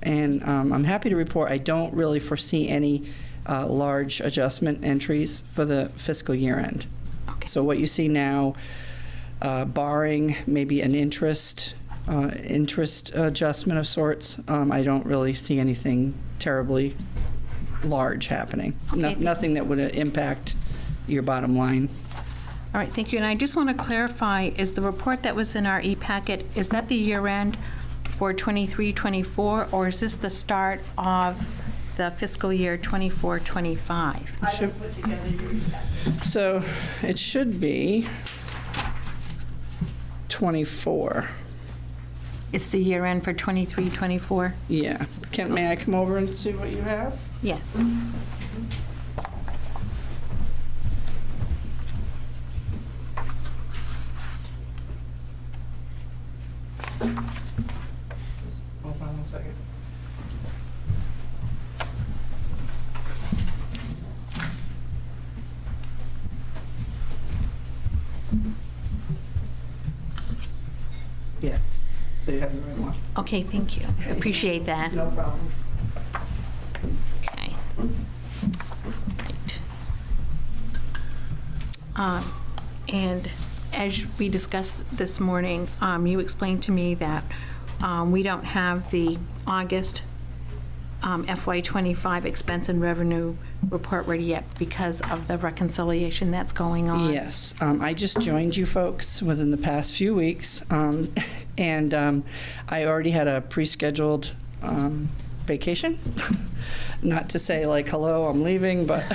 and I'm happy to report I don't really foresee any large adjustment entries for the fiscal year end. Okay. So what you see now, barring maybe an interest adjustment of sorts, I don't really see anything terribly large happening. Okay. Nothing that would impact your bottom line. All right, thank you. And I just want to clarify, is the report that was in our e-packet, is that the year end for 23-24, or is this the start of the fiscal year 24-25? So it should be 24. It's the year end for 23-24? Yeah. May I come over and see what you have? Yes. Hold on one second. Yes. So you have the right one. Okay, thank you. Appreciate that. No problem. Okay. Right. And as we discussed this morning, you explained to me that we don't have the August FY25 expense and revenue report ready yet because of the reconciliation that's going on. Yes. I just joined you folks within the past few weeks, and I already had a pre-scheduled vacation. Not to say like, hello, I'm leaving, but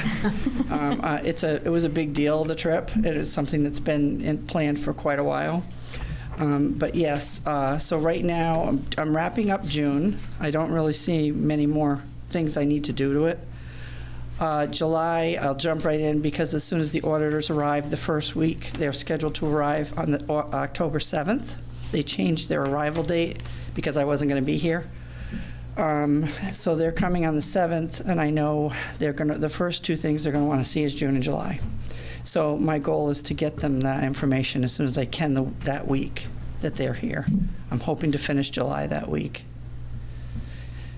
it was a big deal, the trip. It is something that's been planned for quite a while. But yes, so right now I'm wrapping up June. I don't really see many more things I need to do to it. July, I'll jump right in because as soon as the auditors arrive the first week, they're scheduled to arrive on the October 7th. They changed their arrival date because I wasn't going to be here. So they're coming on the 7th, and I know the first two things they're going to want to see is June and July. So my goal is to get them that information as soon as I can that week that they're here. I'm hoping to finish July that week.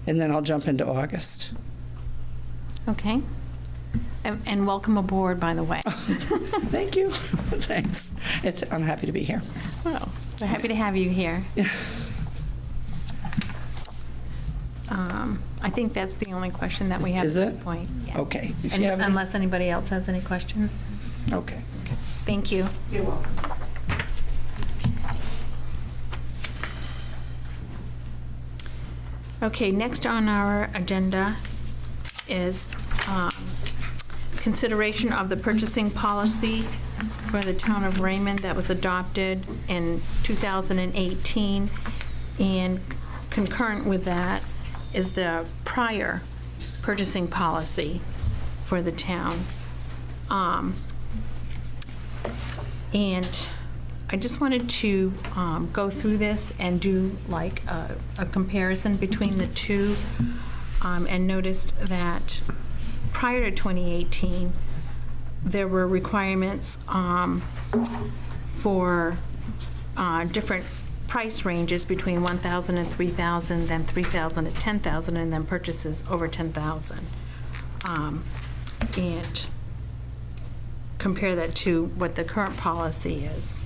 And then I'll jump into August. Okay. And welcome aboard, by the way. Thank you. Thanks. I'm happy to be here. Well, we're happy to have you here. I think that's the only question that we have at this point. Yes. Okay. Unless anybody else has any questions. Okay. Thank you. You're welcome. Okay, next on our agenda is consideration of the purchasing policy for the town of Raymond that was adopted in 2018, and concurrent with that is the prior purchasing policy for the town. And I just wanted to go through this and do like a comparison between the two, and noticed that prior to 2018, there were requirements for different price ranges between 1,000 and 3,000, then 3,000 to 10,000, and then purchases over 10,000. And compare that to what the current policy is.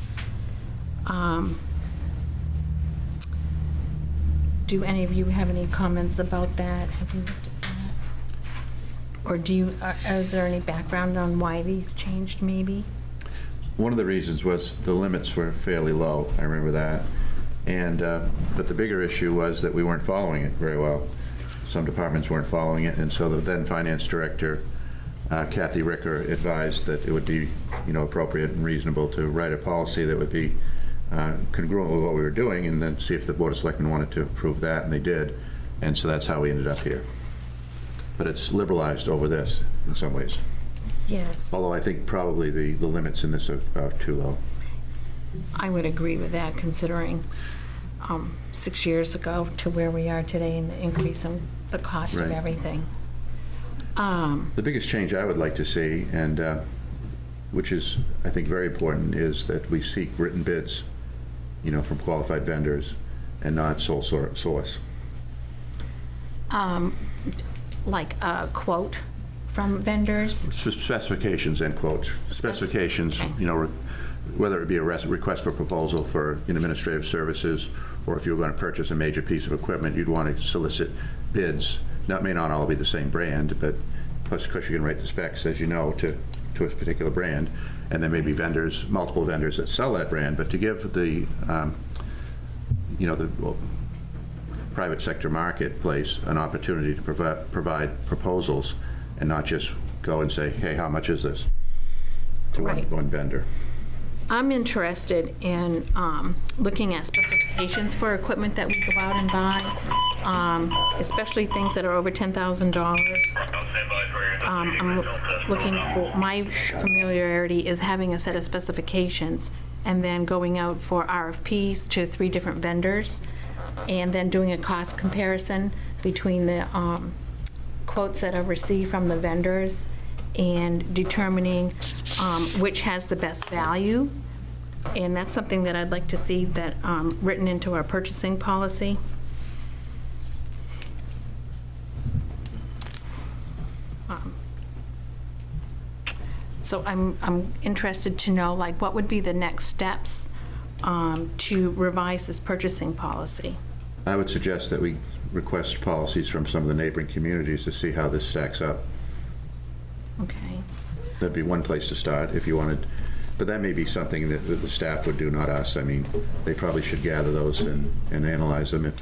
Do any of you have any comments about that? Have you looked at that? Or is there any background on why these changed, maybe? One of the reasons was the limits were fairly low. I remember that. And but the bigger issue was that we weren't following it very well. Some departments weren't following it, and so the then finance director, Kathy Ricker, advised that it would be, appropriate and reasonable to write a policy that would be congruent with what we were doing, and then see if the Board of Selectmen wanted to approve that, and they did. And so that's how we ended up here. But it's liberalized over this in some ways. Yes. Although I think probably the limits in this are too low. I would agree with that, considering 6 years ago to where we are today and the increase in the cost of Right. everything. The biggest change I would like to see, and which is, I think, very important, is that we seek written bids, from qualified vendors and not sole source. like a quote from vendors? Specifications and quotes. Specifications, Okay. you know, whether it be a request for proposal for administrative services, or if you were going to purchase a major piece of equipment, you'd want to solicit bids. Now, it may not all be the same brand, but plus, of course, you can write the specs, as you know, to a particular brand, and there may be vendors, multiple vendors that sell that brand, but to give the, you know, the private sector marketplace an opportunity to provide proposals and not just go and say, hey, how much is this, to Right. one vendor. I'm interested in looking at specifications for equipment that we go out and buy, especially things that are over $10,000. I'm looking for, my familiarity is having a set of specifications and then going out for RFPs to 3 different vendors and then doing a cost comparison between the quotes that I've received from the vendors and determining which has the best value. And that's something that I'd like to see that written into our purchasing policy. So I'm interested to know, like, what would be the next steps to revise this purchasing policy? I would suggest that we request policies from some of the neighboring communities to see how this stacks up. Okay. That'd be one place to start if you wanted, but that may be something that the staff would do, not us. I mean, they probably should gather those and analyze them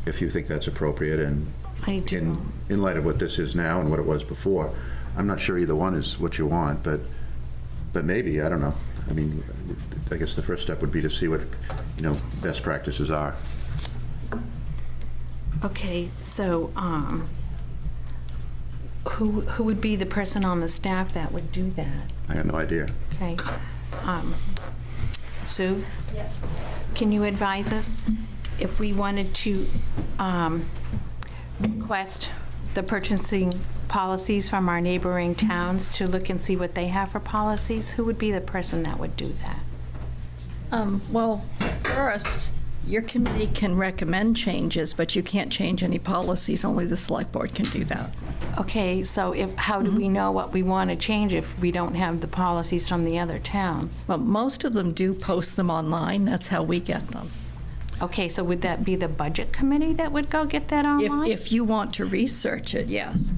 if you think that's appropriate. And I do. in light of what this is now and what it was before, I'm not sure either one is what you want, but maybe, I don't know. I mean, I guess the first step would be to see what, you know, best practices are. Okay, so who would be the person on the staff that would do that? I have no idea. Okay. Sue? Yes. Can you advise us if we wanted to request the purchasing policies from our neighboring towns to look and see what they have for policies? Who would be the person that would do that? Well, first, your committee can recommend changes, but you can't change any policies. Only the select board can do that. Okay, so how do we know what we want to change if we don't have the policies from the other towns? Well, most of them do post them online. That's how we get them. Okay, so would that be the budget committee that would go get that online? If you want to research it, yes.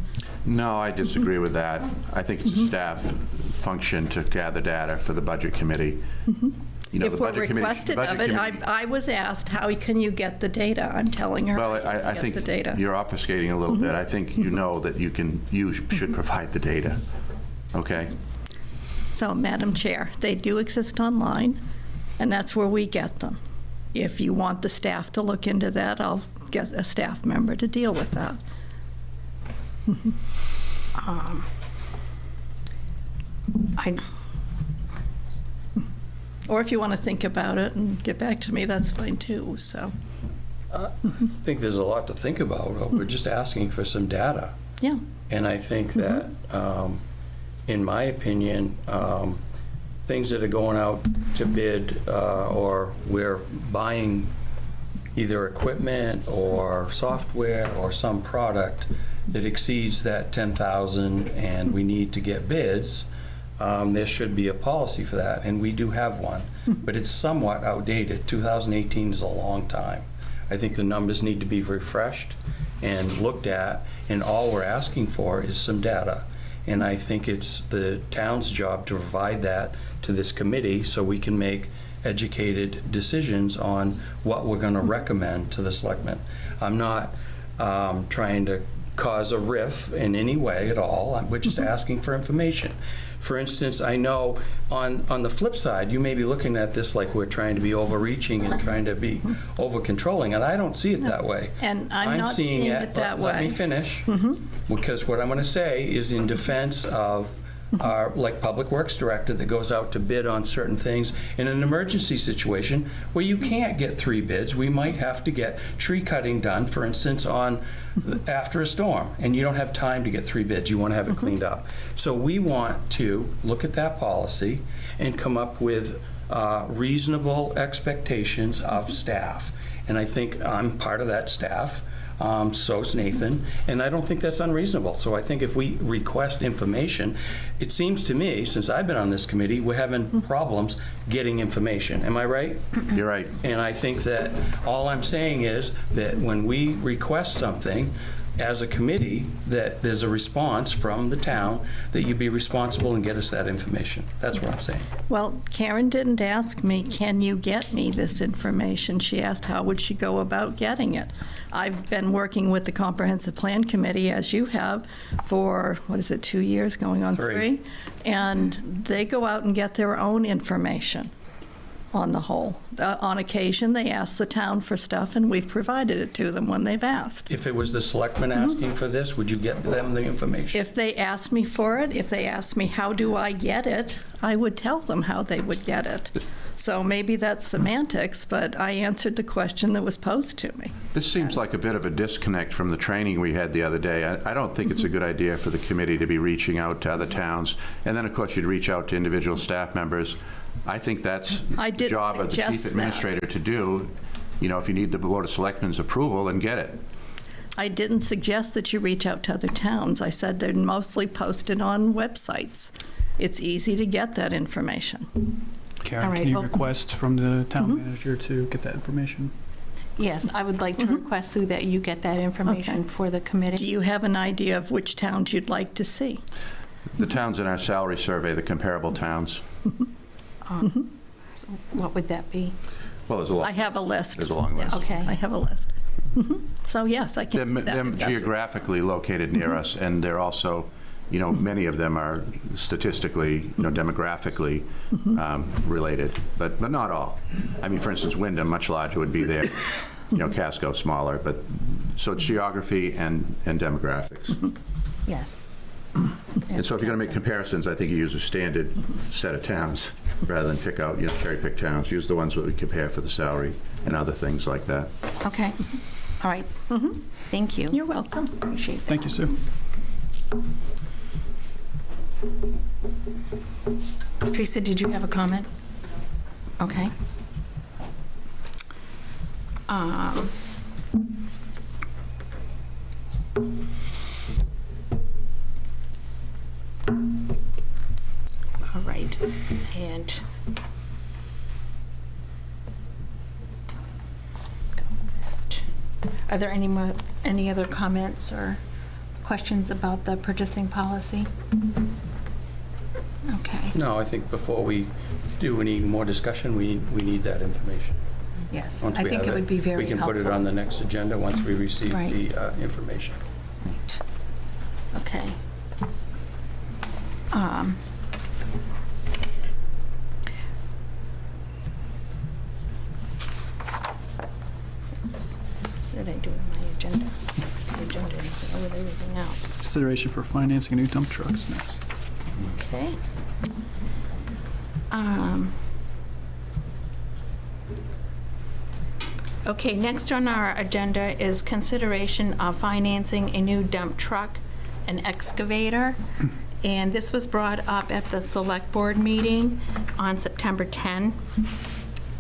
No, I disagree with that. I think it's a staff function to gather data for the budget committee. You know, If the we're budget committee- requested budget of it, committee- I was asked, how can you get the data? I'm telling her Well, how I you get think the data. you're obfuscating a little bit. I think you know that you should provide the data, okay? So, Madam Chair, they do exist online, and that's where we get them. If you want the staff to look into that, I'll get a staff member to deal with that. Or if you want to think about it and get back to me, that's fine too, so, I think there's a lot to think about. We're just asking for some data. yeah. And I think that, in my opinion, things that are going out to bid or we're buying either equipment or software or some product that exceeds that 10,000 and we need to get bids, there should be a policy for that, and we do have one. But it's somewhat outdated. 2018 is a long time. I think the numbers need to be refreshed and looked at, and all we're asking for is some data. And I think it's the town's job to provide that to this committee so we can make educated decisions on what we're going to recommend to the selectmen. I'm not trying to cause a riff in any way at all. We're just asking for information. For instance, I know on the flip side, you may be looking at this like we're trying to be overreaching and trying to be over-controlling, and I don't see it that way. And I'm not seeing it that Let me way. finish, because what I'm going to say is in defense of our, like, Public Works Director that goes out to bid on certain things in an emergency situation where you can't get 3 bids. We might have to get tree cutting done, for instance, after a storm, and you don't have time to get 3 bids. You want to have it cleaned up. So we want to look at that policy and come up with reasonable expectations of staff. And I think I'm part of that staff. so's Nathan, and I don't think that's unreasonable. So I think if we request information, it seems to me, since I've been on this committee, we're having problems getting information. Am I right? You're right. And I think that all I'm saying is that when we request something as a committee, that there's a response from the town, that you be responsible and get us that information. That's what I'm saying. Well, Karen didn't ask me, can you get me this information? She asked how would she go about getting it. I've been working with the Comprehensive Plan Committee, as you have, for, 2 years, going on 3? And they go out and get their own information on the whole. On occasion, they ask the town for stuff, and we've provided it to them when they've asked. If it was the selectmen asking for this, would you get them the information? If they asked me for it, if they asked me how do I get it, I would tell them how they would get it. So maybe that's semantics, but I answered the question that was posed to me. This seems like a bit of a disconnect from the training we had the other day. I don't think it's a good idea for the committee to be reaching out to other towns. And then, of course, you'd reach out to individual staff members. I think that's the job of the chief administrator to do. You know, if you need the Board of Selectmen's approval, then get it. I didn't suggest that you reach out to other towns. I said they're mostly posted on websites. It's easy to get that information. Karen, All right, can you well- request from the town manager to get that information? Yes, I would like to request, Sue, that you get that information Okay. for the committee. Do you have an idea of which towns you'd like to see? The towns in our salary survey, the comparable towns. So what would that be? Well, there's a lot. I have a list. There's a long list. Okay. I have a list. So yes, I can do that. They're if that's- geographically located near us, and they're also, you know, many of them are statistically, demographically related, but not all. I mean, for instance, Wyndham, much larger, would be there. Casco, smaller, but so it's geography and demographics. Yes. And so if you're going to make comparisons, I think you use a standard set of towns rather than pick out, cherry-pick towns. Use the ones that we compare for the salary and other things like that. Okay. All right. Thank you. You're welcome. Appreciate that. Thank you, Sue. Teresa, did you have a comment? Okay. All right. And are there any other comments or questions about the purchasing policy? Okay. No, I think before we do any more discussion, we need that information. Yes, Once I we think have it would be very We can helpful. put it on the next agenda once we receive Right. the information. Right. Okay. Oops. What did I do with my agenda? The agenda with everything else. Consideration for financing a new dump truck is next. Okay. Okay, next on our agenda is consideration of financing a new dump truck, an excavator. And this was brought up at the Select Board meeting on September 10.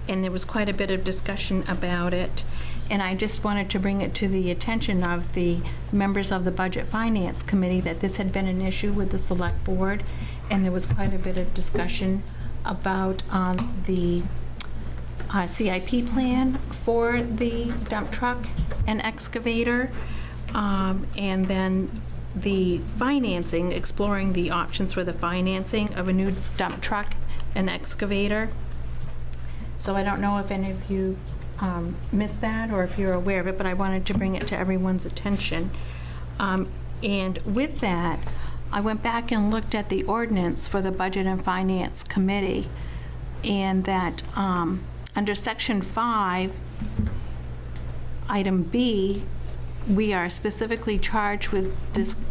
And there was quite a bit of discussion about it. And I just wanted to bring it to the attention of the members of the Budget Finance Committee that this had been an issue with the Select Board. And there was quite a bit of discussion about the CIP plan for the dump truck and excavator. And then the financing, exploring the options for the financing of a new dump truck and excavator. So I don't know if any of you missed that or if you're aware of it, but I wanted to bring it to everyone's attention. And with that, I went back and looked at the ordinance for the Budget and Finance Committee, and that under Section 5, Item B, we are specifically charged with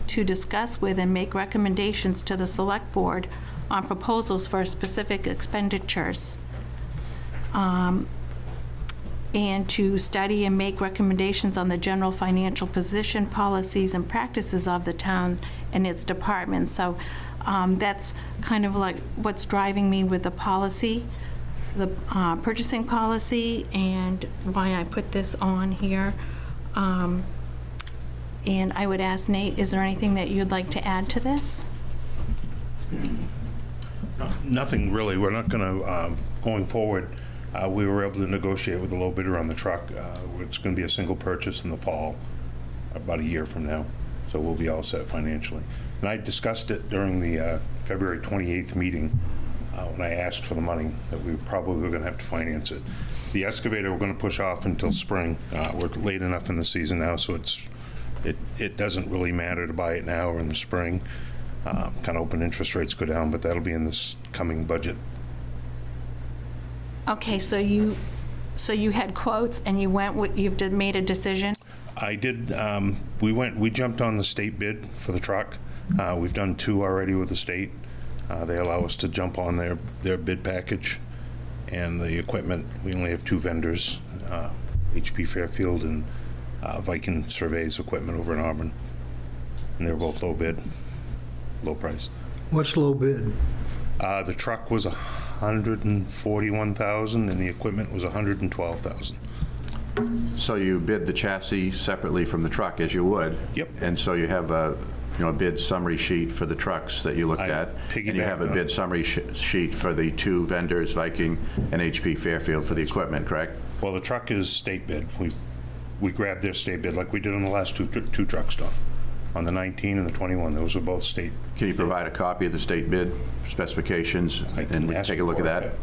to discuss with and make recommendations to the Select Board on proposals for specific expenditures, and to study and make recommendations on the general financial position, policies, and practices of the town and its departments. So that's kind of like what's driving me with the policy, the purchasing policy, and why I put this on here. And I would ask Nate, is there anything that you'd like to add to this? Nothing really. We're not going to, going forward, we were able to negotiate with the low bidder on the truck. It's going to be a single purchase in the fall, about a year from now. So we'll be all set financially. And I discussed it during the February 28th meeting when I asked for the money, that we probably were going to have to finance it. The excavator we're going to push off until spring. We're late enough in the season now, so it doesn't really matter to buy it now or in the spring. Kind of open interest rates go down, but that'll be in this coming budget. Okay, so you had quotes and you've made a decision? I did, we jumped on the state bid for the truck. We've done 2 already with the state. They allow us to jump on their bid package. And the equipment, we only have 2 vendors, HP Fairfield and Viking Surveys equipment over in Auburn. And they're both low bid, low price. What's low bid? The truck was $141,000 and the equipment was $112,000. So you bid the chassis separately from the truck, as you would? Yep. And so you have a bid summary sheet for the trucks that you looked at? And you have a bid summary sheet for the 2 vendors, Viking and HP Fairfield, for the equipment, correct? Well, the truck is state bid. We grabbed their state bid like we did on the last two trucks done. On the 19 and the 21, those were both state. Can you provide a copy of the state bid specifications, I can and we can ask take a look at for it. that?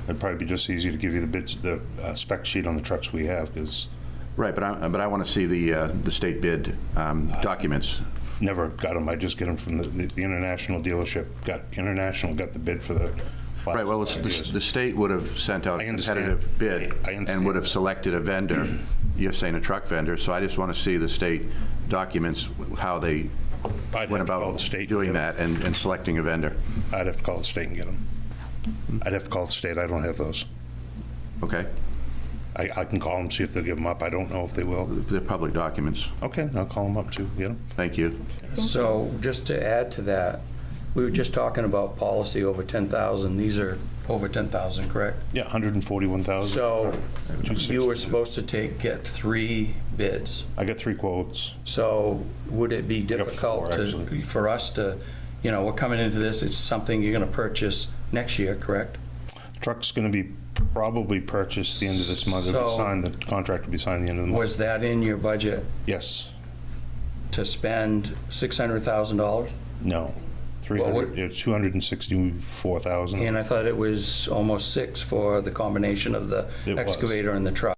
It'd probably be just easy to give you the bids, the spec sheet on the trucks we have, because Right, but I want to see the state bid documents. never got them. I just get them from the international dealership. International got the bid for the last Right, well, 5 years. the state would have sent out I a understand. competitive bid I understand. and would have selected a vendor. You're saying a truck vendor, so I just want to see the state documents, how they I'd went have to call about the state doing and get that and selecting a vendor. I'd have to call the state and get them. I'd have to call the state. I don't have those. Okay? I can call them, see if they'll give them up. I don't know if they will. They're public documents. Okay, I'll call them up too, get them. Thank you. So just to add to that, we were just talking about policy over 10,000. These are over 10,000, correct? Yeah, 141,000. So you were 260. supposed to get 3 bids. I got 3 quotes. So would it be got difficult 4, actually. for us to, we're coming into this, it's something you're going to purchase next year, correct? The truck's going to be probably purchased the end of this month. It'll be So- signed, the contract will be signed the end of the month. Was that in your budget Yes. to spend $600,000? No. Well, what- 300, it's 264,000. And I thought it was almost 6 for the combination of the It was. excavator and the truck.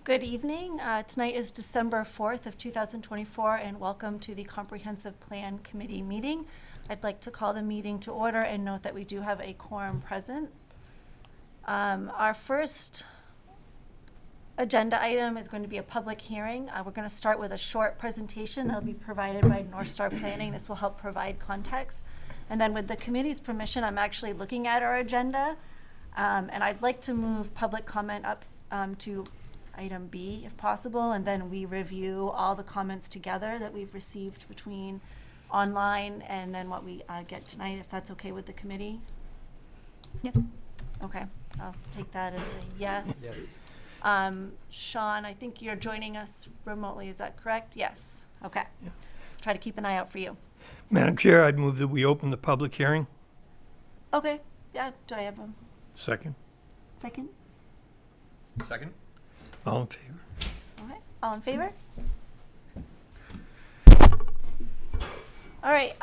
Good evening. Tonight is December 4th of 2024, and welcome to the Comprehensive Plan Committee meeting. I'd like to call the meeting to order and note that we do have a quorum present. Our first agenda item is going to be a public hearing. We're going to start with a short presentation that will be provided by North Star Planning. This will help provide context. And then with the committee's permission, I'm actually looking at our agenda, and I'd like to move public comment up to item B if possible, and then we review all the comments together that we've received between online and then what we get tonight, if that's okay with the committee. Yes. Okay, I'll take that as a yes. Sean, I think you're joining us remotely, is that correct? Yes. Okay. Yeah. So try to keep an eye out for you. Madam Chair, I'd move that we open the public hearing. Okay, yeah, do I have a Second. second? Second? All in favor? Okay, all in favor? All right,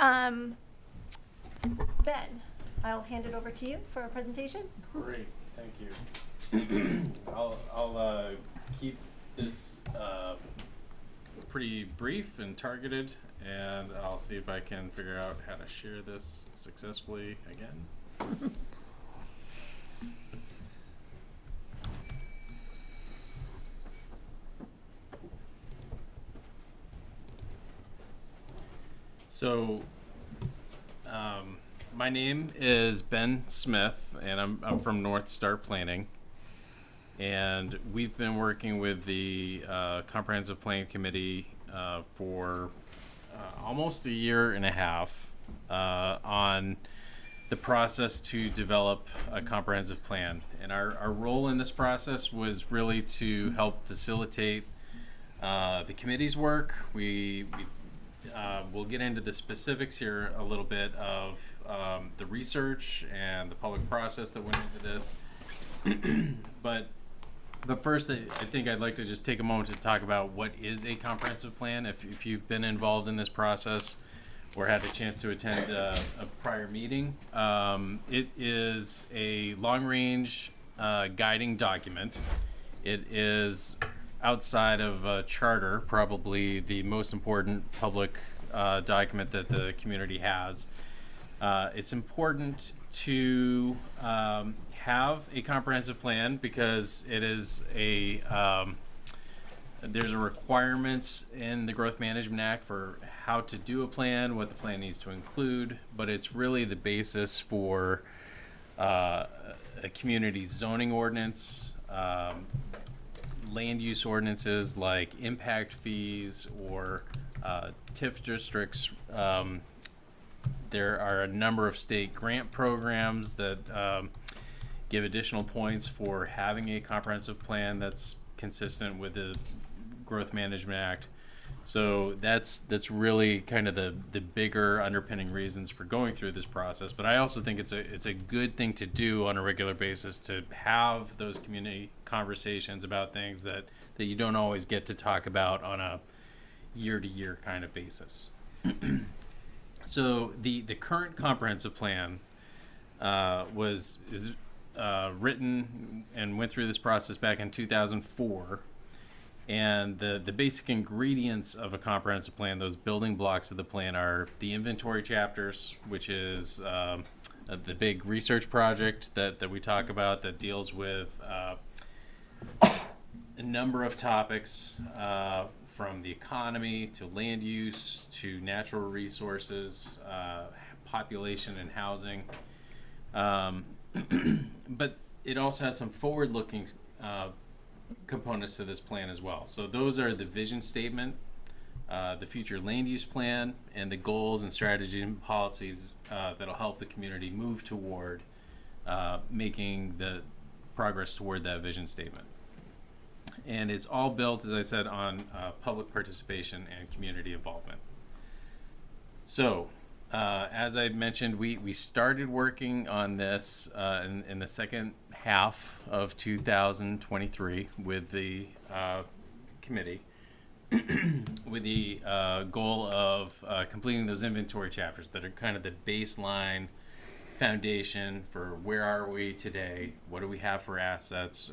Ben, I'll hand it over to you for a presentation. Great, thank you. I'll keep this pretty brief and targeted, and I'll see if I can figure out how to share this successfully again. So, my name is Ben Smith, and I'm from North Star Planning. And we've been working with the Comprehensive Plan Committee for almost a year and a half on the process to develop a comprehensive plan. And our role in this process was really to help facilitate the committee's work. We'll get into the specifics here a little bit of the research and the public process that went into this. But first, I think I'd like to just take a moment to talk about what is a comprehensive plan. If you've been involved in this process or had a chance to attend a prior meeting, it is a long-range guiding document. It is, outside of a charter, probably the most important public document that the community has. It's important to have a comprehensive plan because it is there's a requirements in the Growth Management Act for how to do a plan, what the plan needs to include, but it's really the basis for a community's zoning ordinance, land use ordinances like impact fees or TIF districts. There are a number of state grant programs that give additional points for having a comprehensive plan that's consistent with the Growth Management Act. So that's really kind of the bigger underpinning reasons for going through this process. But I also think it's a good thing to do on a regular basis, to have those community conversations about things that you don't always get to talk about on a year-to-year kind of basis. So the current comprehensive plan is written and went through this process back in 2004. And the basic ingredients of a comprehensive plan, those building blocks of the plan, are the inventory chapters, which is the big research project that we talk about that deals with a number of topics, from the economy to land use to natural resources, population and housing. But it also has some forward-looking components to this plan as well. So those are the vision statement, the future land use plan, and the goals and strategies and policies that'll help the community move toward making the progress toward that vision statement. And it's all built, as I said, on public participation and community involvement. So, as I mentioned, we started working on this in the second half of 2023 with the committee, with the goal of completing those inventory chapters that are kind of the baseline foundation for where are we today, what do we have for assets,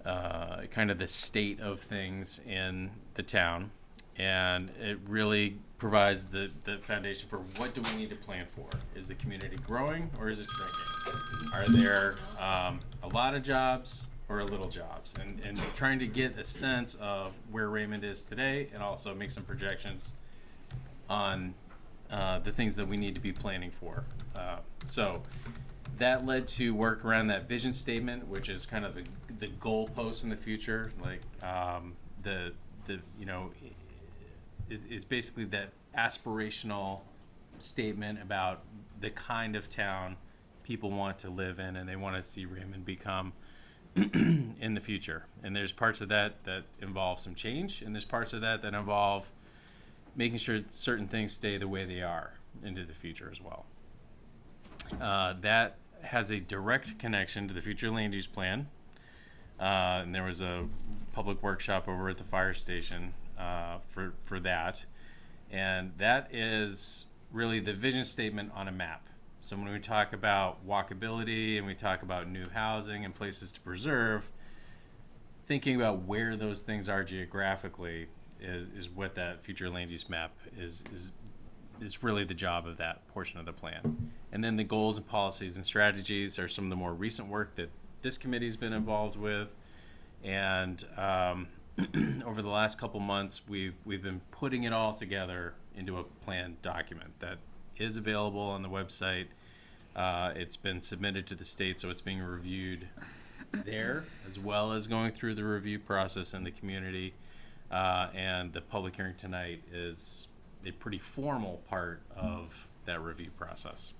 kind of the state of things in the town. And it really provides the foundation for what do we need to plan for. Is the community growing or is it shrinking? Are there a lot of jobs or a little jobs? And trying to get a sense of where Raymond is today and also make some projections on the things that we need to be planning for. So that led to work around that vision statement, which is kind of the goalpost in the future. Like it's basically that aspirational statement about the kind of town people want to live in and they want to see Raymond become in the future. And there's parts of that involve some change, and there's parts of that involve making sure certain things stay the way they are into the future as well. That has a direct connection to the future land use plan. And there was a public workshop over at the fire station for that. And that is really the vision statement on a map. So when we talk about walkability and we talk about new housing and places to preserve, thinking about where those things are geographically is what that future land use map is really the job of that portion of the plan. And then the goals and policies and strategies are some of the more recent work that this committee's been involved with. And over the last couple months, we've been putting it all together into a planned document that is available on the website. It's been submitted to the state, so it's being reviewed there, as well as going through the review process in the community. And the public hearing tonight is a pretty formal part of that review process.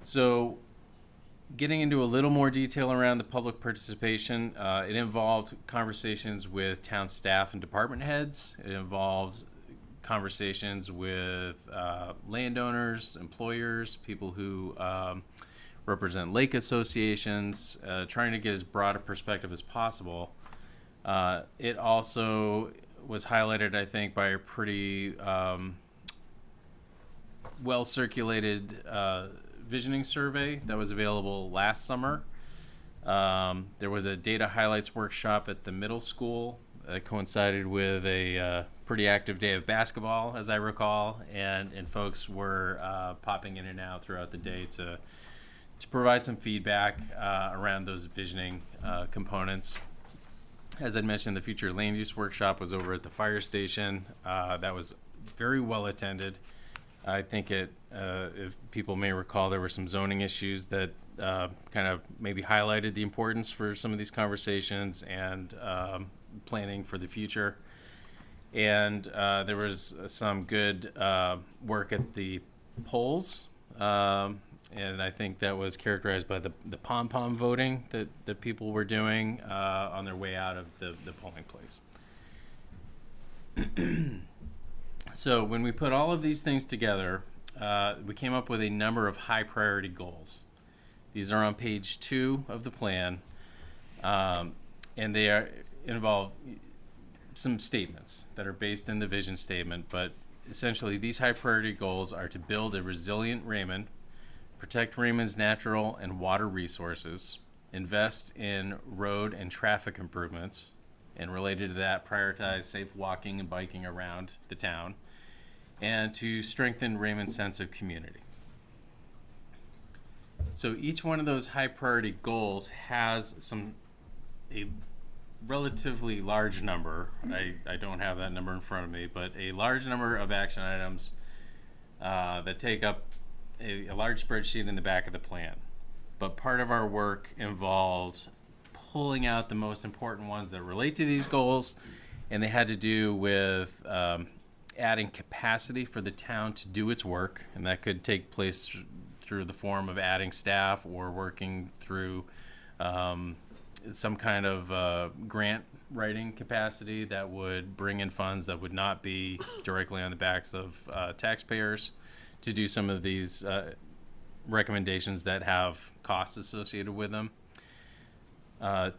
So getting into a little more detail around the public participation, it involved conversations with town staff and department heads. It involved conversations with landowners, employers, people who represent lake associations, trying to get as broad a perspective as possible. It also was highlighted, I think, by a pretty well-circulated visioning survey that was available last summer. There was a data highlights workshop at the middle school that coincided with a pretty active day of basketball, as I recall, and folks were popping in and out throughout the day to provide some feedback around those visioning components. As I mentioned, the future land use workshop was over at the fire station. That was very well attended. I think if people may recall, there were some zoning issues that kind of maybe highlighted the importance for some of these conversations and planning for the future. And there was some good work at the polls. And I think that was characterized by the pom-pom voting that people were doing on their way out of the polling place. So when we put all of these things together, we came up with a number of high priority goals. These are on page 2 of the plan, and they involve some statements that are based in the vision statement, but essentially these high priority goals are to build a resilient Raymond, protect Raymond's natural and water resources, invest in road and traffic improvements, and related to that, prioritize safe walking and biking around the town, and to strengthen Raymond's sense of community. So each one of those high priority goals has a relatively large number, I don't have that number in front of me, but a large number of action items that take up a large spreadsheet in the back of the plan. But part of our work involved pulling out the most important ones that relate to these goals, and they had to do with adding capacity for the town to do its work, and that could take place through the form of adding staff or working through some kind of grant writing capacity that would bring in funds that would not be directly on the backs of taxpayers to do some of these recommendations that have costs associated with them.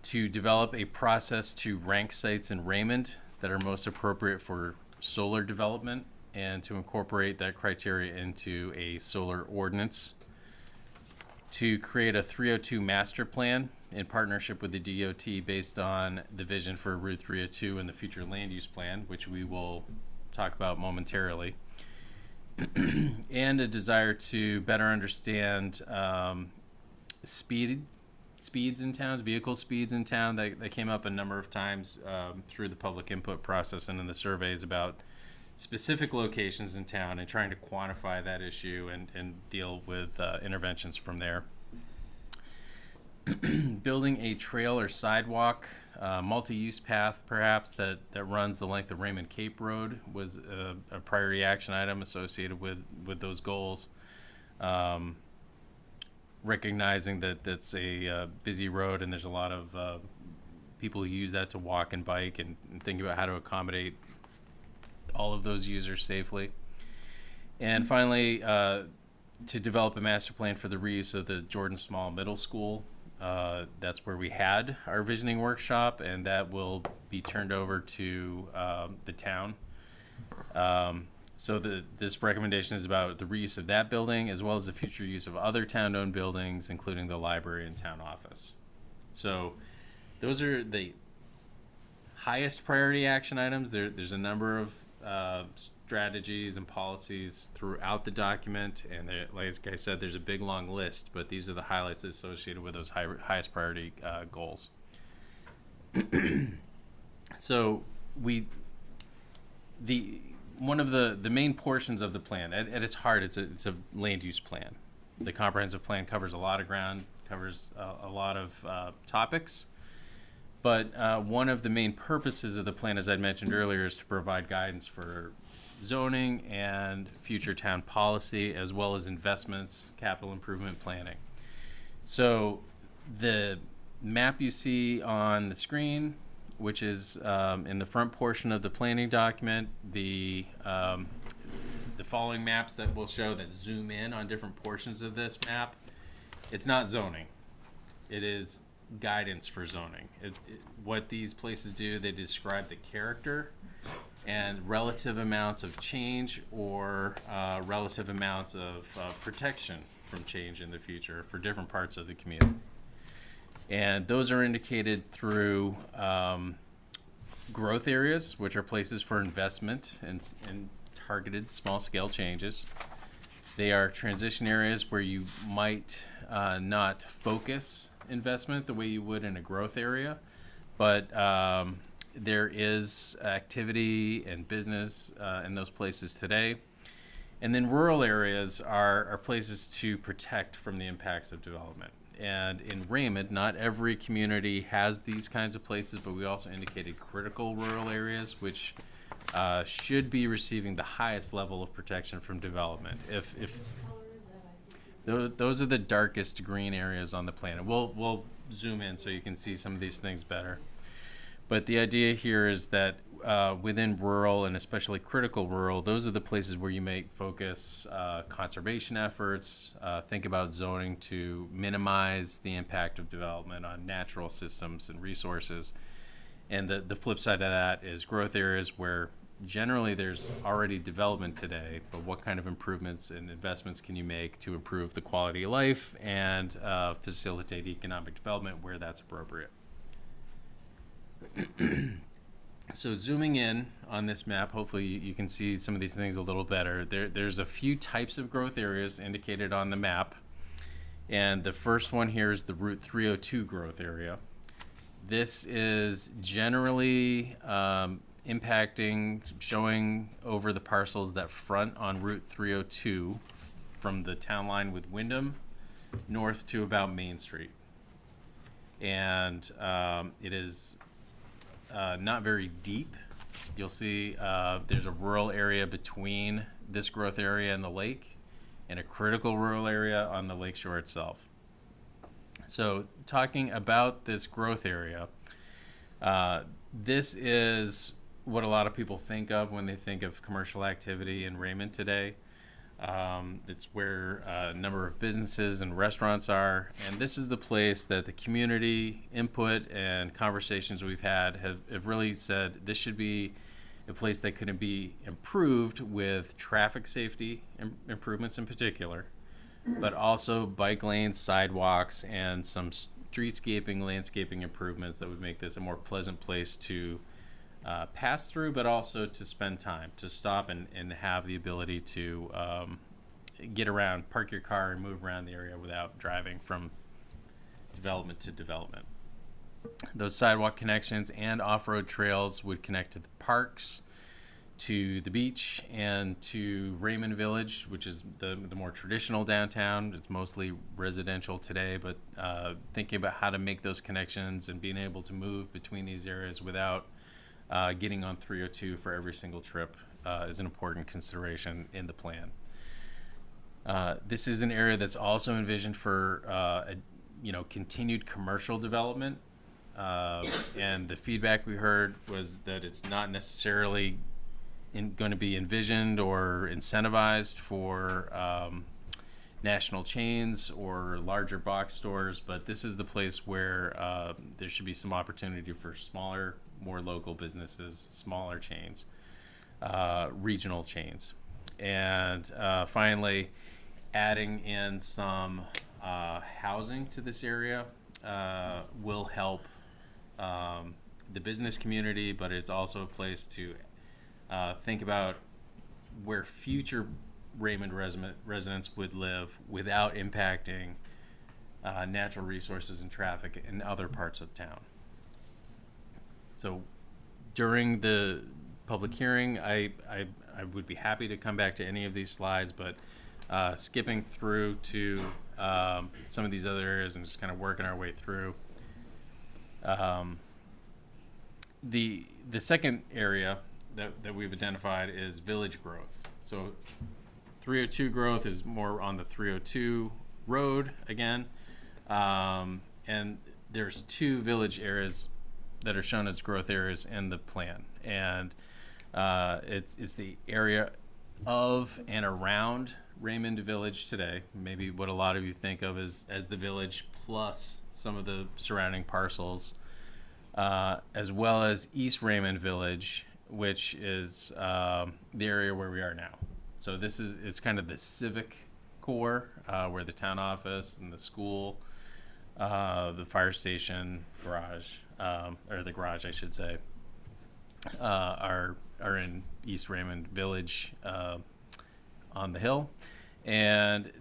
To develop a process to rank sites in Raymond that are most appropriate for solar development and to incorporate that criteria into a solar ordinance. to create a 302 master plan in partnership with the DOT based on the vision for Route 302 and the future land use plan, which we will talk about momentarily, and a desire to better understand speeds in towns, vehicle speeds in town. That came up a number of times through the public input process and in the surveys about specific locations in town, and trying to quantify that issue and deal with interventions from there. Building a trail or sidewalk, multi-use path perhaps that runs the length of Raymond Cape Road was a priority action item associated with those goals. Recognizing that that's a busy road and there's a lot of people who use that to walk and bike, and think about how to accommodate all of those users safely. And finally, to develop a master plan for the reuse of the Jordan Small Middle School. That's where we had our visioning workshop, and that will be turned over to the town. So this recommendation is about the reuse of that building, as well as the future use of other town-owned buildings, including the library and town office. So those are the highest priority action items. There's a number of strategies and policies throughout the document, and like I said, there's a big long list, but these are the highlights associated with those highest priority goals. So one of the main portions of the plan, at its heart, it's a land use plan. The comprehensive plan covers a lot of ground, covers a lot of topics. But one of the main purposes of the plan, as I mentioned earlier, is to provide guidance for zoning and future town policy, as well as investments, capital improvement planning. So the map you see on the screen, which is in the front portion of the planning document, the following maps that we'll show that zoom in on different portions of this map, it's not zoning. It is guidance for zoning. What these places do, they describe the character and relative amounts of change or relative amounts of protection from change in the future for different parts of the community. And those are indicated through growth areas, which are places for investment and targeted small-scale changes. They are transition areas where you might not focus investment the way you would in a growth area, but there is activity and business in those places today. And then rural areas are places to protect from the impacts of development. And in Raymond, not every community has these kinds of places, but we also indicated critical rural areas, which should be receiving the highest level of protection from development. If those are the darkest green areas on the planet. We'll zoom in so you can see some of these things better. But the idea here is that within rural, and especially critical rural, those are the places where you may focus conservation efforts, think about zoning to minimize the impact of development on natural systems and resources. And the flip side of that is growth areas where generally there's already development today, but what kind of improvements and investments can you make to improve the quality of life and facilitate economic development where that's appropriate. So zooming in on this map, hopefully you can see some of these things a little better. There's a few types of growth areas indicated on the map. And the first one here is the Route 302 growth area. This is generally impacting, showing over the parcels that front on Route 302 from the town line with Wyndham north to about Main Street. And it is not very deep. You'll see there's a rural area between this growth area and the lake, and a critical rural area on the lakeshore itself. So talking about this growth area, this is what a lot of people think of when they think of commercial activity in Raymond today. It's where a number of businesses and restaurants are, and this is the place that the community input and conversations we've had have really said this should be a place that could be improved with traffic safety improvements in particular, but also bike lanes, sidewalks, and some streetscaping, landscaping improvements that would make this a more pleasant place to pass through, but also to spend time, to stop and have the ability to get around, park your car, and move around the area without driving from development to development. Those sidewalk connections and off-road trails would connect to the parks, to the beach, and to Raymond Village, which is the more traditional downtown. It's mostly residential today, but thinking about how to make those connections and being able to move between these areas without getting on 302 for every single trip is an important consideration in the plan. This is an area that's also envisioned for continued commercial development. And the feedback we heard was that it's not necessarily going to be envisioned or incentivized for national chains or larger box stores, but this is the place where there should be some opportunity for smaller, more local businesses, smaller chains, regional chains. And finally, adding in some housing to this area will help the business community, but it's also a place to think about where future Raymond residents would live without impacting natural resources and traffic in other parts of town. So during the public hearing, I would be happy to come back to any of these slides, but skipping through to some of these other areas and just kind of working our way through. The second area that we've identified is village growth. So 302 growth is more on the 302 road again. And there's two village areas that are shown as growth areas in the plan. And it's the area of and around Raymond Village today, maybe what a lot of you think of as the village plus some of the surrounding parcels, as well as East Raymond Village, which is the area where we are now. So it's kind of the civic core, where the town office and the school, the fire station, garage, or the garage, I should say, are in East Raymond Village on the hill. And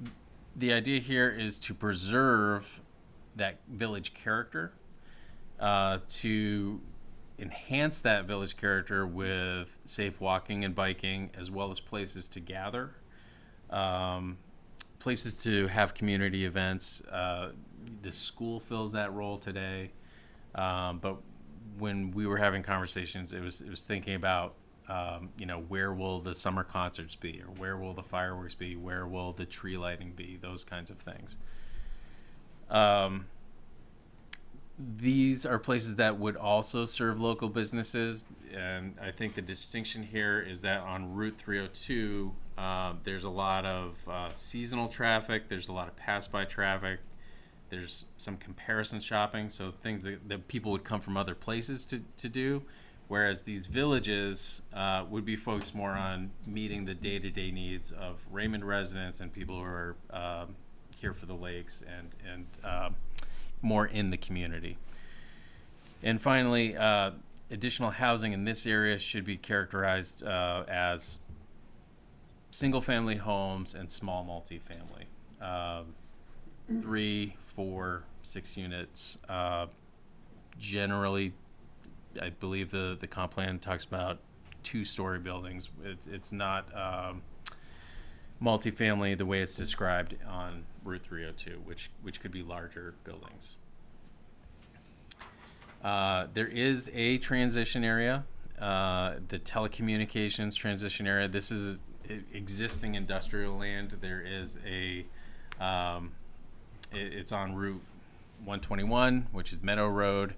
the idea here is to preserve that village character, to enhance that village character with safe walking and biking, as well as places to gather, places to have community events. The school fills that role today, but when we were having conversations, it was thinking about where will the summer concerts be, or where will the fireworks be, where will the tree lighting be, those kinds of things. These are places that would also serve local businesses, and I think the distinction here is that on Route 302, there's a lot of seasonal traffic, there's a lot of pass-by traffic, there's some comparison shopping, so things that people would come from other places to do, whereas these villages would be focused more on meeting the day-to-day needs of Raymond residents and people who are here for the lakes and more in the community. And finally, additional housing in this area should be characterized as single-family homes and small multifamily. 3, 4, 6 units. Generally, I believe the comp plan talks about 2-story buildings. It's not multifamily the way it's described on Route 302, which could be larger buildings. There is a transition area, the telecommunications transition area. This is existing industrial land. There is it's on Route 121, which is Meadow Road.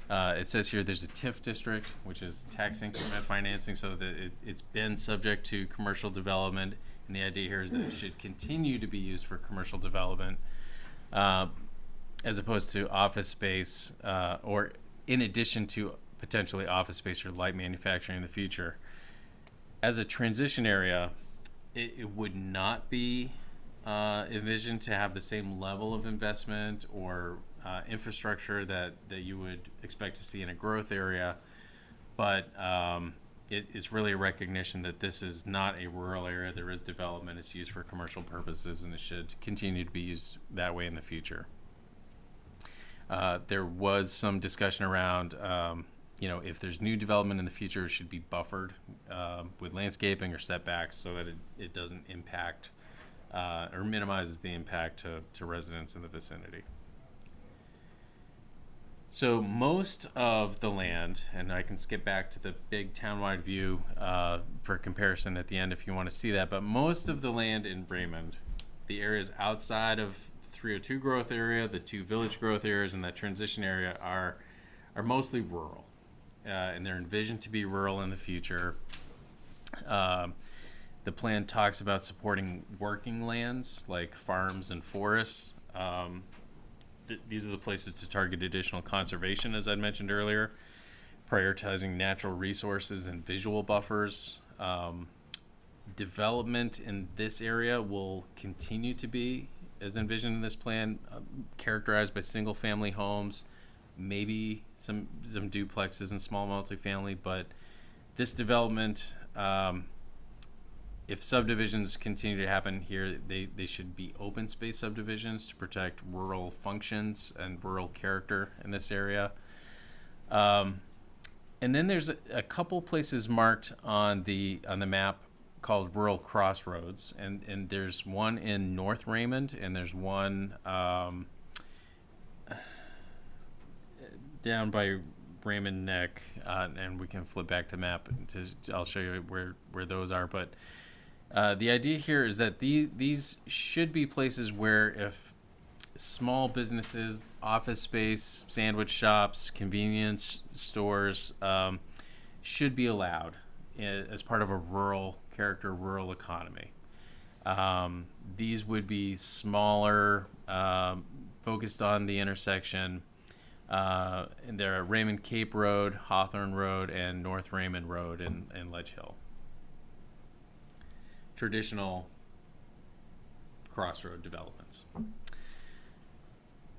It says here there's a TIF district, which is tax increment financing, so that it's been subject to commercial development. And the idea here is that it should continue to be used for commercial development, as opposed to office space, or in addition to potentially office space or light manufacturing in the future. As a transition area, it would not be envisioned to have the same level of investment or infrastructure that you would expect to see in a growth area, but it is really a recognition that this is not a rural area. There is development. It's used for commercial purposes, and it should continue to be used that way in the future. There was some discussion around, if there's new development in the future, it should be buffered with landscaping or setbacks so that it doesn't impact or minimizes the impact to residents in the vicinity. So most of the land, and I can skip back to the big townwide view for comparison at the end if you want to see that, but most of the land in Raymond, the areas outside of 302 growth area, the 2 village growth areas, and that transition area are mostly rural, and they're envisioned to be rural in the future. The plan talks about supporting working lands like farms and forests. These are the places to target additional conservation, as I mentioned earlier, prioritizing natural resources and visual buffers. Development in this area will continue to be, as envisioned in this plan, characterized by single-family homes, maybe some duplexes and small multifamily, but this development, if subdivisions continue to happen here, they should be open space subdivisions to protect rural functions and rural character in this area. And then there's a couple places marked on the map called rural crossroads, and there's one in North Raymond, and there's one down by Raymond Neck, and we can flip back to map. I'll show you where those are, but the idea here is that these should be places where if small businesses, office space, sandwich shops, convenience stores should be allowed as part of a rural character, rural economy. These would be smaller, focused on the intersection. And there are Raymond Cape Road, Hawthorne Road, and North Raymond Road in Ledge Hill. Traditional crossroad developments.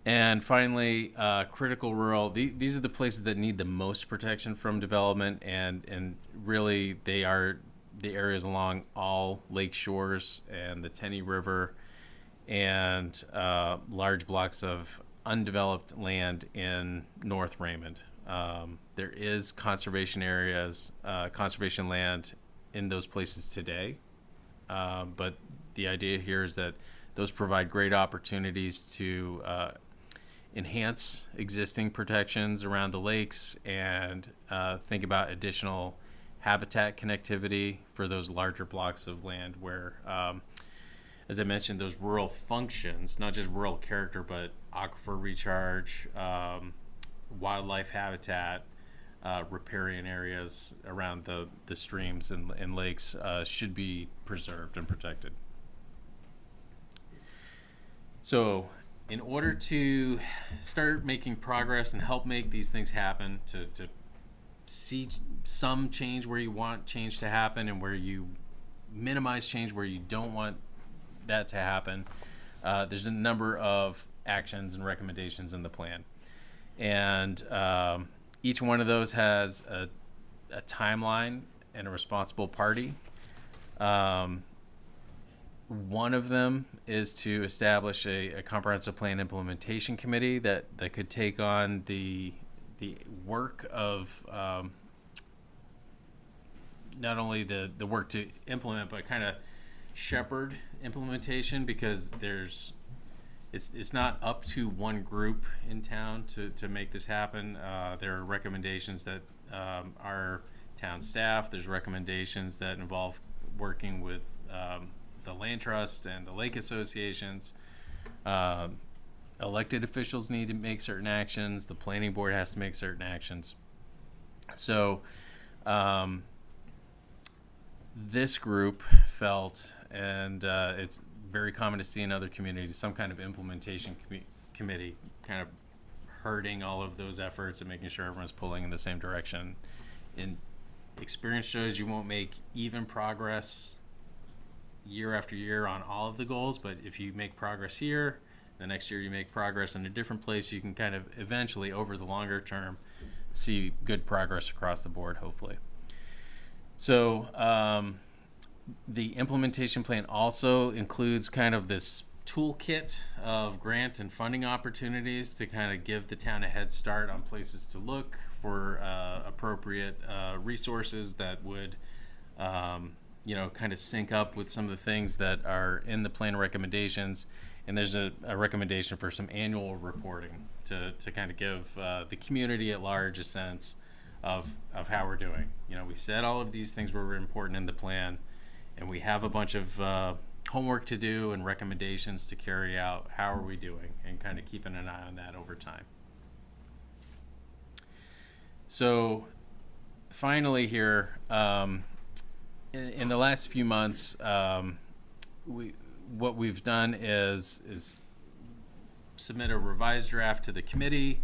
And finally, critical rural. These are the places that need the most protection from development, and really they are the areas along all lake shores and the Tenney River, and large blocks of undeveloped land in North Raymond. There is conservation areas, conservation land in those places today. But the idea here is that those provide great opportunities to enhance existing protections around the lakes and think about additional habitat connectivity for those larger blocks of land where, as I mentioned, those rural functions, not just rural character, but aquifer recharge, wildlife habitat, riparian areas around the streams and lakes should be preserved and protected. So in order to start making progress and help make these things happen, to see some change where you want change to happen and where you minimize change where you don't want that to happen, there's a number of actions and recommendations in the plan. And each one of those has a timeline and a responsible party. One of them is to establish a comprehensive plan implementation committee that could take on the work of not only the work to implement, but kind of shepherd implementation, because it's not up to one group in town to make this happen. There are recommendations that our town staff, there's recommendations that involve working with the land trust and the lake associations. Elected officials need to make certain actions. The planning board has to make certain actions. So this group felt, and it's very common to see in other communities, some kind of implementation committee kind of herding all of those efforts and making sure everyone's pulling in the same direction. And experience shows you won't make even progress year after year on all of the goals, but if you make progress here, the next year you make progress in a different place, you can kind of eventually, over the longer term, see good progress across the board, hopefully. So the implementation plan also includes kind of this toolkit of grant and funding opportunities to kind of give the town a head start on places to look for appropriate resources that would kind of sync up with some of the things that are in the plan recommendations. And there's a recommendation for some annual reporting to kind of give the community at large a sense of how we're doing. We said all of these things were important in the plan, and we have a bunch of homework to do and recommendations to carry out. How are we doing? And kind of keeping an eye on that over time. So finally here, in the last few months, what we've done is submit a revised draft to the committee.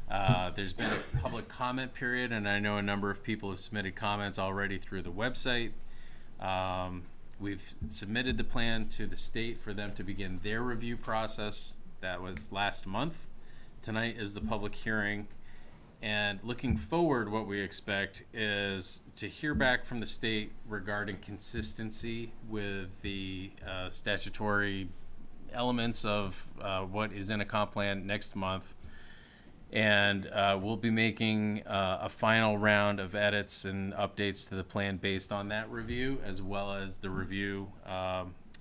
There's been a public comment period, and I know a number of people have submitted comments already through the website. We've submitted the plan to the state for them to begin their review process. That was last month. Tonight is the public hearing. And looking forward, what we expect is to hear back from the state regarding consistency with the statutory elements of what is in a comp plan next month. And we'll be making a final round of edits and updates to the plan based on that review, as well as the review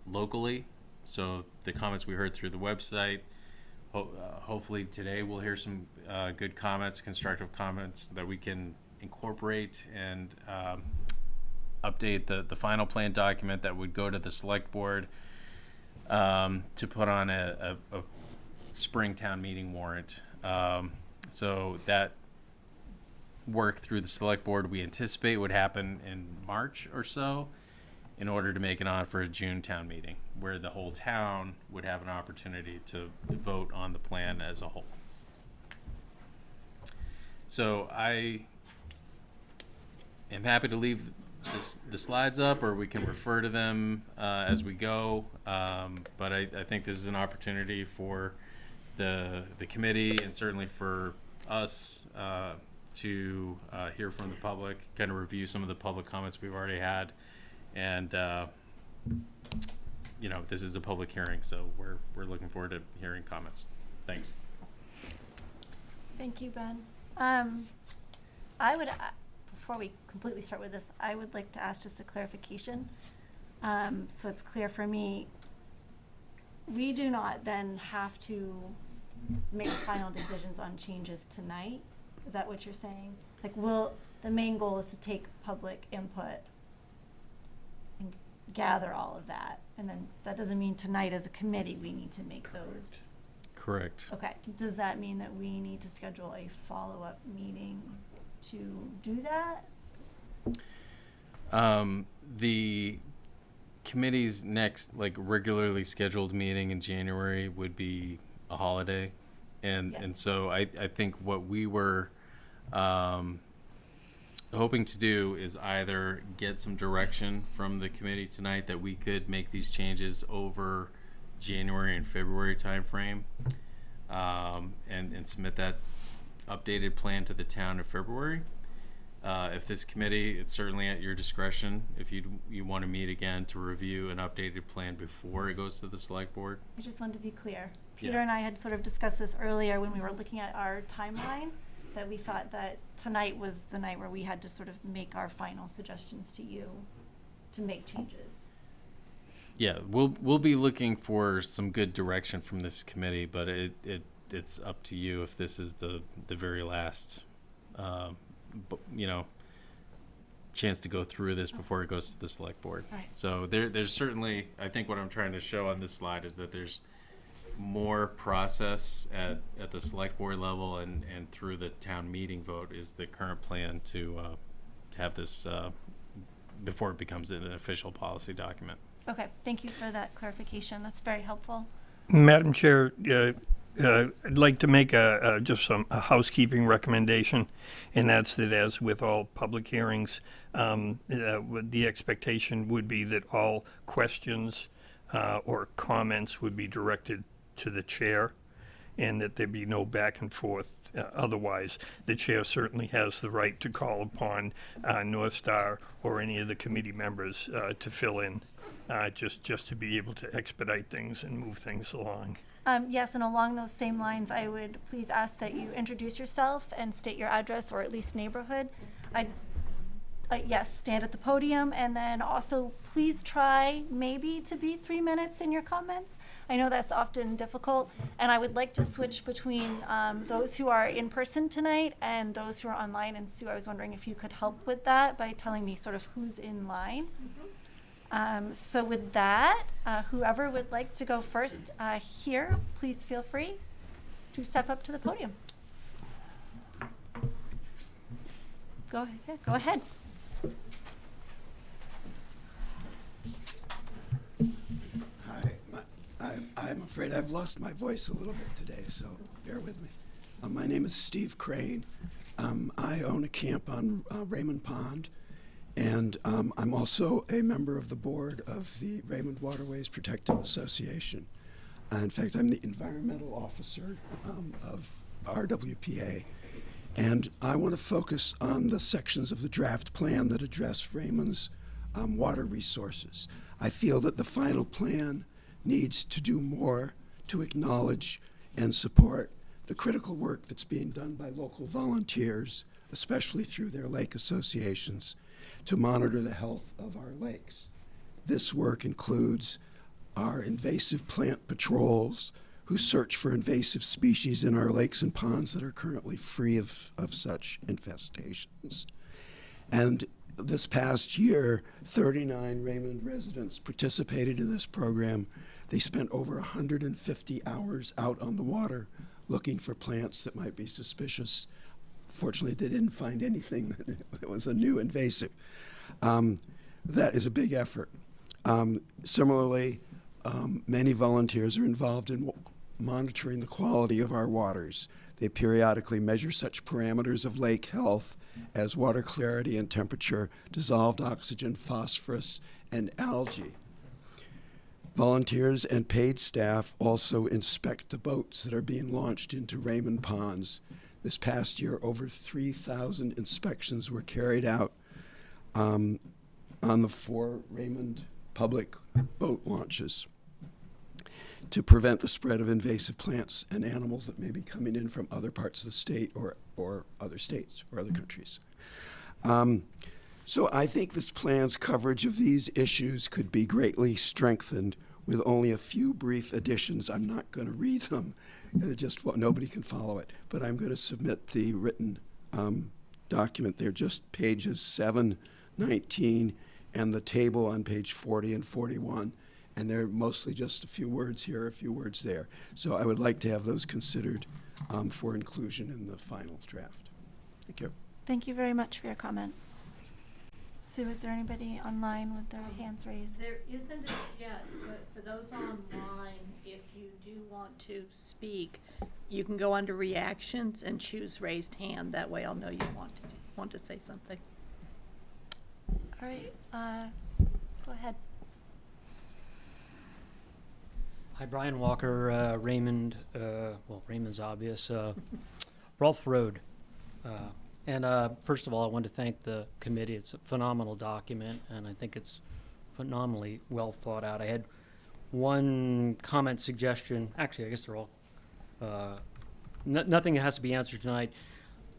locally. So the comments we heard through the website, hopefully today we'll hear some good comments, constructive comments that we can incorporate and update the final plan document that would go to the select board to put on a spring town meeting warrant. So that work through the select board we anticipate would happen in March or so, in order to make it on for a June town meeting, where the whole town would have an opportunity to vote on the plan as a whole. So I am happy to leave the slides up, or we can refer to them as we go. But I think this is an opportunity for the committee, and certainly for us to hear from the public, kind of review some of the public comments we've already had. And this is a public hearing, so we're looking forward to hearing comments. Thanks. Thank you, Ben. I would, before we completely start with this, I would like to ask just a clarification. So it's clear for me, we do not then have to make final decisions on changes tonight. Is that what you're saying? Like, the main goal is to take public input and gather all of that, and then that doesn't mean tonight as a committee we need to make those. Correct. Okay. Does that mean that we need to schedule a follow-up meeting to do that? The committee's next regularly scheduled meeting in January would be a holiday, and so I think what we were hoping to do is either get some direction from the committee tonight that we could make these changes over January and February timeframe, and submit that updated plan to the town in February. If this committee, it's certainly at your discretion if you want to meet again to review an updated plan before it goes to the select board. I just wanted to be clear. Peter and I had sort of discussed this earlier when we were looking at our timeline, that we thought that tonight was the night where we had to sort of make our final suggestions to you to make changes. Yeah, we'll be looking for some good direction from this committee, but it's up to you if this is the very last chance to go through this before it goes to the select board. Right. So there's certainly, I think what I'm trying to show on this slide is that there's more process at the select board level, and through the town meeting vote is the current plan to have this before it becomes an official policy document. Okay, thank you for that clarification. That's very helpful. Madam Chair, I'd like to make just a housekeeping recommendation, and that's that as with all public hearings, the expectation would be that all questions or comments would be directed to the chair, and that there be no back and forth. Otherwise, the chair certainly has the right to call upon North Star or any of the committee members to fill in, just to be able to expedite things and move things along. Yes, and along those same lines, I would please ask that you introduce yourself and state your address or at least neighborhood. Yes, stand at the podium, and then also please try maybe to be 3 minutes in your comments. I know that's often difficult, and I would like to switch between those who are in person tonight and those who are online. And Sue, I was wondering if you could help with that by telling me sort of who's in line. So with that, whoever would like to go first here, please feel free to step up to the podium. Go ahead. Hi, I'm afraid I've lost my voice a little bit today, so bear with me. My name is Steve Crane. I own a camp on Raymond Pond, and I'm also a member of the board of the Raymond Waterways Protective Association. In fact, I'm the environmental officer of RWPA, and I want to focus on the sections of the draft plan that address Raymond's water resources. I feel that the final plan needs to do more to acknowledge and support the critical work that's being done by local volunteers, especially through their lake associations, to monitor the health of our lakes. This work includes our invasive plant patrols, who search for invasive species in our lakes and ponds that are currently free of such infestations. And this past year, 39 Raymond residents participated in this program. They spent over 150 hours out on the water looking for plants that might be suspicious. Fortunately, they didn't find anything that was a new invasive. That is a big effort. Similarly, many volunteers are involved in monitoring the quality of our waters. They periodically measure such parameters of lake health as water clarity and temperature, dissolved oxygen, phosphorus, and algae. Volunteers and paid staff also inspect the boats that are being launched into Raymond ponds. This past year, over 3,000 inspections were carried out on the 4 Raymond public boat launches to prevent the spread of invasive plants and animals that may be coming in from other parts of the state or other states or other countries. So I think this plan's coverage of these issues could be greatly strengthened with only a few brief additions. I'm not going to read them, nobody can follow it, but I'm going to submit the written document. They're just pages 7, 19, and the table on page 40 and 41. And they're mostly just a few words here, a few words there. So I would like to have those considered for inclusion in the final draft. Thank you. Thank you very much for your comment. Sue, is there anybody online with their hands raised? There isn't yet, but for those online, if you do want to speak, you can go under reactions and choose raised hand. That way I'll know you want to say something. All right, go ahead. Hi, Brian Walker, Raymond, Raymond's obvious, Rolfe Road. And first of all, I want to thank the committee. It's a phenomenal document, and I think it's phenomenally well thought out. I had one comment, suggestion. Actually, I guess they're all, nothing that has to be answered tonight.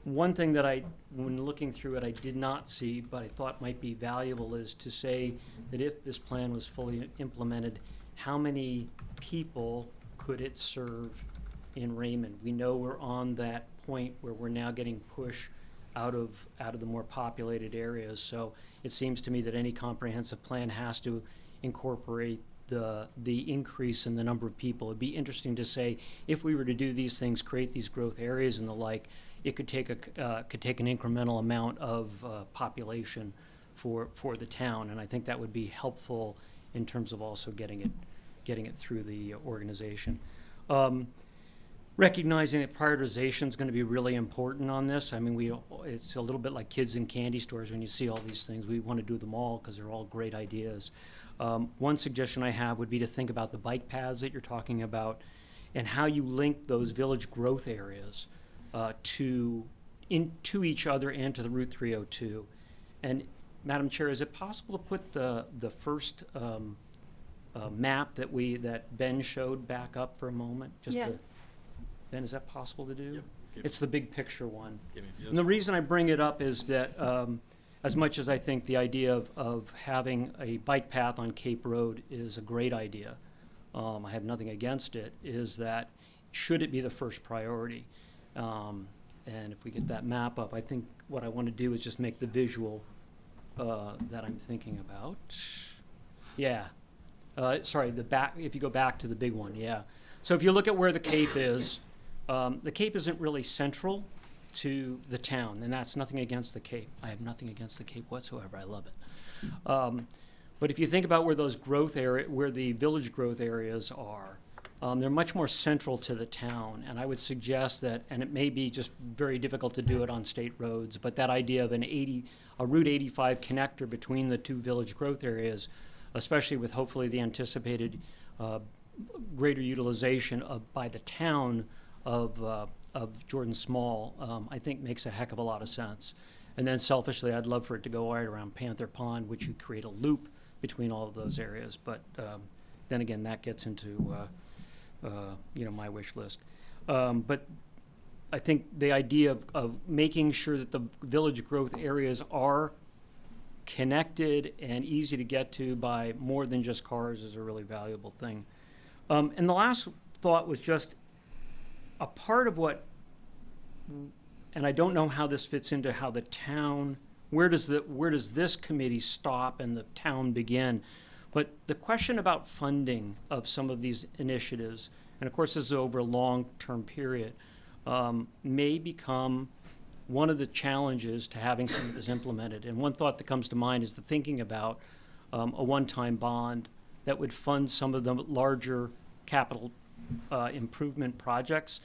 One thing that when looking through it, I did not see, but I thought might be valuable is to say that if this plan was fully implemented, how many people could it serve in Raymond? We know we're on that point where we're now getting pushed out of the more populated areas. So it seems to me that any comprehensive plan has to incorporate the increase in the number of people. It'd be interesting to say if we were to do these things, create these growth areas and the like, it could take an incremental amount of population for the town, and I think that would be helpful in terms of also getting it through the organization. recognizing that prioritization is going to be really important on this. I mean, it's a little bit like kids in candy stores when you see all these things. We want to do them all because they're all great ideas. One suggestion I have would be to think about the bike paths that you're talking about and how you link those village growth areas to each other and to the Route 302. And Madam Chair, is it possible to put the first map that Ben showed back up for a moment? Yes. Ben, is that possible to do? Yep. It's the big picture one. Give me And the reason I bring it up is that as much as I think the idea of having a bike path on Cape Road is a great idea, I have nothing against it, is that should it be the first priority? And if we get that map up, I think what I want to do is just make the visual that I'm thinking about. Yeah. Sorry, if you go back to the big one, yeah. So if you look at where the Cape is, the Cape isn't really central to the town, and that's nothing against the Cape. I have nothing against the Cape whatsoever. I love it. But if you think about where where the village growth areas are, they're much more central to the town, and I would suggest that, and it may be just very difficult to do it on state roads, but that idea of a Route 85 connector between the two village growth areas, especially with hopefully the anticipated greater utilization by the town of Jordan Small, I think makes a heck of a lot of sense. And then selfishly, I'd love for it to go right around Panther Pond, which would create a loop between all of those areas. But then again, that gets into my wish list. But I think the idea of making sure that the village growth areas are connected and easy to get to by more than just cars is a really valuable thing. And the last thought was just a part of what, and I don't know how this fits into how the town, where does this committee stop and the town begin? But the question about funding of some of these initiatives, and of course this is over a long-term period, may become one of the challenges to having some of this implemented. And one thought that comes to mind is the thinking about a one-time bond that would fund some of the larger capital improvement projects.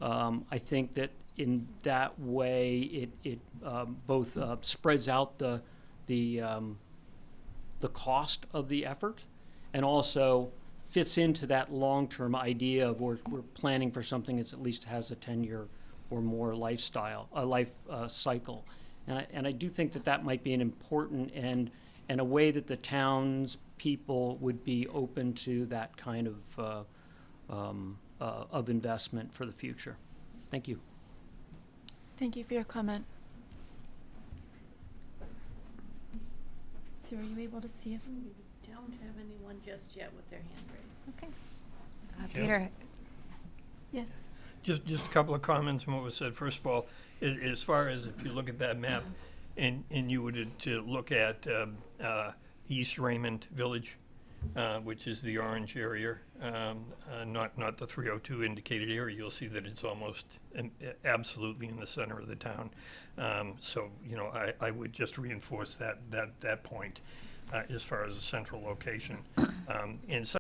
I think that in that way it both spreads out the cost of the effort and also fits into that long-term idea of we're planning for something that at least has a 10-year or more life cycle. And I do think that might be an important and a way that the town's people would be open to that kind of investment for the future. Thank you. Thank you for your comment. Sue, are you able to see if? We don't have anyone just yet with their hand raised. Okay. Peter. Yes. Just a couple of comments on what was said. First of all, as far as if you look at that map and you were to look at East Raymond Village, which is the orange area, not the 302 indicated area, you'll see that it's almost absolutely in the center of the town. So, I would just reinforce that point as far as a central location. And